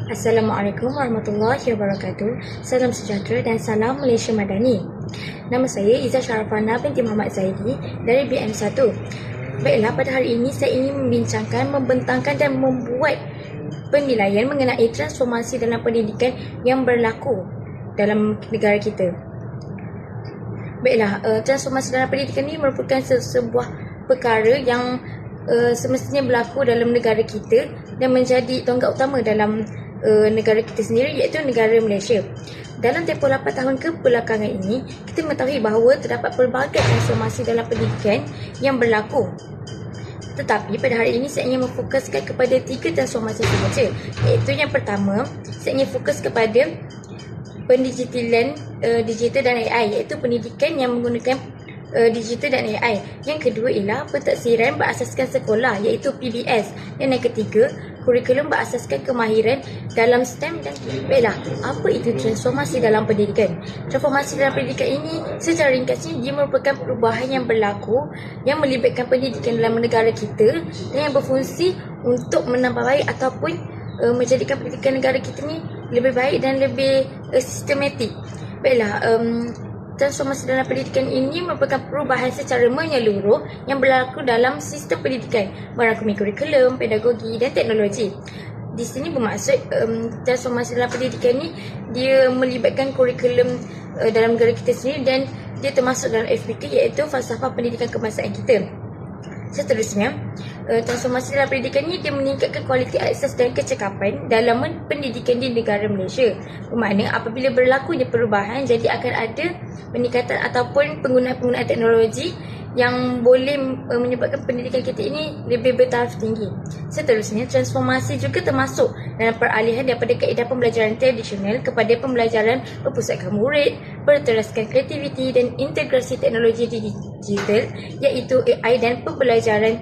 Assalamualaikum warahmatullahi wabarakatuh. Salam sejahtera dan salam Malaysia Madani. Nama saya Izzah Sharafana binti Muhammad Zaidi dari BM1. Baiklah, pada hari ini saya ingin membincangkan, membentangkan dan membuat penilaian mengenai transformasi dalam pendidikan yang berlaku dalam negara kita. Baiklah, transformasi dalam pendidikan ini merupakan sebuah perkara yang semestinya berlaku dalam negara kita dan menjadi tonggak utama dalam negara kita sendiri, iaitu negara Malaysia. Dalam tempoh 8 tahun kebelakangan ini, kita mengetahui bahawa terdapat pelbagai transformasi dalam pendidikan yang berlaku. Tetapi pada hari ini saya ingin memfokuskan kepada 3 transformasi sahaja, iaitu yang pertama, saya ingin fokus kepada pendigitalan digital dan AI, iaitu pendidikan yang menggunakan digital dan AI. Yang kedua ialah pentaksiran berasaskan sekolah, iaitu PBS. Dan yang ketiga, kurikulum berasaskan kemahiran dalam STEM. Dan baiklah, apa itu transformasi dalam pendidikan? Transformasi dalam pendidikan ini secara ringkasnya dia merupakan perubahan yang berlaku yang melibatkan pendidikan dalam negara kita dan yang berfungsi untuk menambah baik ataupun menjadikan pendidikan negara kita ni lebih baik dan lebih sistematik. Baiklah, transformasi dalam pendidikan ini merupakan perubahan secara menyeluruh yang berlaku dalam sistem pendidikan, merangkumi kurikulum, pedagogi dan teknologi. Di sini bermaksud transformasi dalam pendidikan ini dia melibatkan kurikulum dalam negara kita sendiri dan dia termasuk dalam FPK, iaitu falsafah pendidikan kebangsaan kita. Seterusnya, transformasi dalam pendidikan ini dia meningkatkan kualiti akses dan kecekapan dalam pendidikan di negara Malaysia. Bermakna apabila berlakunya perubahan, jadi akan ada peningkatan ataupun penggunaan teknologi yang boleh menyebabkan pendidikan kita ini lebih bertaraf tinggi. Seterusnya, transformasi juga termasuk dalam peralihan daripada kaedah pembelajaran tradisional kepada pembelajaran berpusatkan murid, berteraskan kreativiti dan integrasi teknologi digital, iaitu AI dan pembelajaran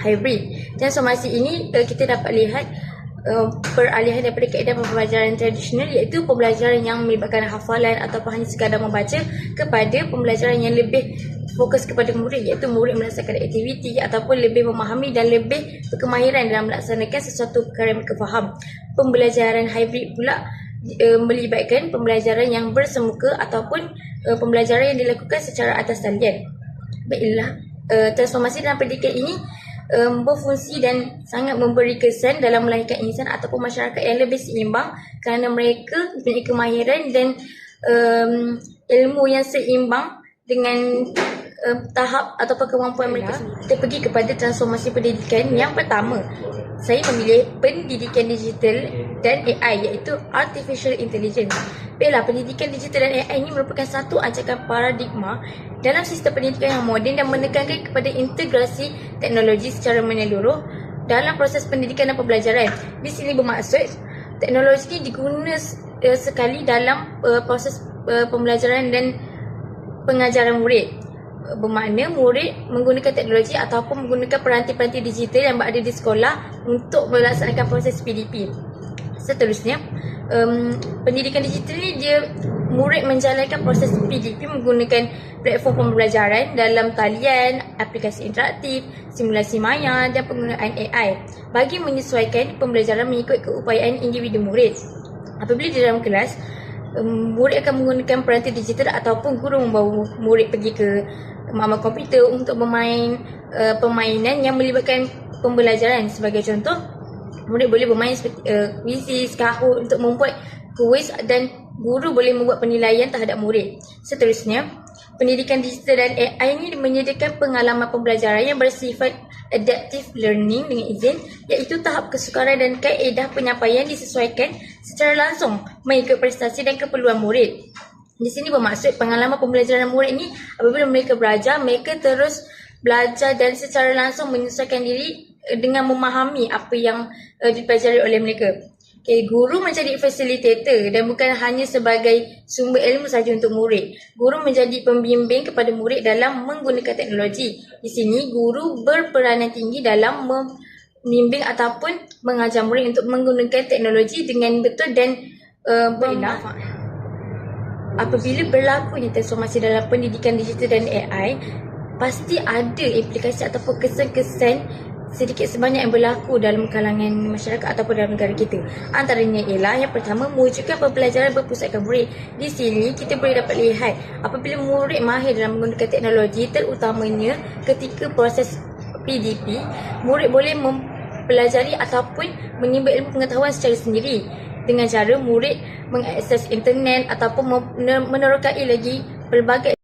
hybrid. Transformasi ini kita dapat lihat peralihan daripada kaedah pembelajaran tradisional, iaitu pembelajaran yang melibatkan hafalan ataupun hanya sekadar membaca, kepada pembelajaran yang lebih fokus kepada murid, iaitu murid melaksanakan aktiviti ataupun lebih memahami dan lebih berkemahiran dalam melaksanakan sesuatu perkara yang mereka faham. Pembelajaran hybrid pula melibatkan pembelajaran yang bersemuka ataupun pembelajaran yang dilakukan secara atas talian. Baiklah, transformasi dalam pendidikan ini berfungsi dan sangat memberi kesan dalam melahirkan insan ataupun masyarakat yang lebih seimbang, kerana mereka mempunyai kemahiran dan ilmu yang seimbang dengan tahap ataupun kemampuan mereka sendiri. Kita pergi kepada transformasi pendidikan yang pertama. Saya memilih pendidikan digital dan AI, iaitu Artificial Intelligence. Baiklah, pendidikan digital dan AI ini merupakan satu ancaman paradigma dalam sistem pendidikan yang moden dan menekankan kepada integrasi teknologi secara menyeluruh dalam proses pendidikan dan pembelajaran. Di sini bermaksud teknologi ini digunakan sekali dalam proses pembelajaran dan pengajaran murid. Bermakna murid menggunakan teknologi ataupun menggunakan peranti-peranti digital yang berada di sekolah untuk melaksanakan proses PDP. Seterusnya, pendidikan digital ni dia murid menjalankan proses PDP menggunakan platform pembelajaran dalam talian, aplikasi interaktif, simulasi maya dan penggunaan AI bagi menyesuaikan pembelajaran mengikut keupayaan individu murid. Apabila di dalam kelas, murid akan menggunakan peranti digital ataupun guru membawa murid pergi ke makmal komputer untuk bermain permainan yang melibatkan pembelajaran. Sebagai contoh, murid boleh bermain seperti kuisis, Kahoot untuk membuat kuis dan guru boleh membuat penilaian terhadap murid. Seterusnya, pendidikan digital dan AI ini menyediakan pengalaman pembelajaran yang bersifat adaptive learning dengan izin, iaitu tahap kesukaran dan kaedah penyampaian disesuaikan secara langsung mengikut prestasi dan keperluan murid. Di sini bermaksud pengalaman pembelajaran murid ini apabila mereka belajar, mereka terus belajar dan secara langsung menyesuaikan diri dengan memahami apa yang dipelajari oleh mereka. Guru menjadi facilitator dan bukan hanya sebagai sumber ilmu sahaja untuk murid. Guru menjadi pembimbing kepada murid dalam menggunakan teknologi. Di sini, guru berperanan tinggi dalam membimbing ataupun mengajar murid untuk menggunakan teknologi dengan betul dan bermanfaat. Apabila berlakunya transformasi dalam pendidikan digital dan AI, pasti ada implikasi ataupun kesan-kesan sedikit sebanyak yang berlaku dalam kalangan masyarakat ataupun dalam negara kita. Antaranya ialah yang pertama, mewujudkan pembelajaran berpusatkan murid. Di sini kita boleh dapat lihat apabila murid mahir dalam menggunakan teknologi, terutamanya ketika proses PDP, murid boleh mempelajari ataupun menimba ilmu pengetahuan secara sendiri dengan cara murid mengakses internet ataupun menerokai lagi pelbagai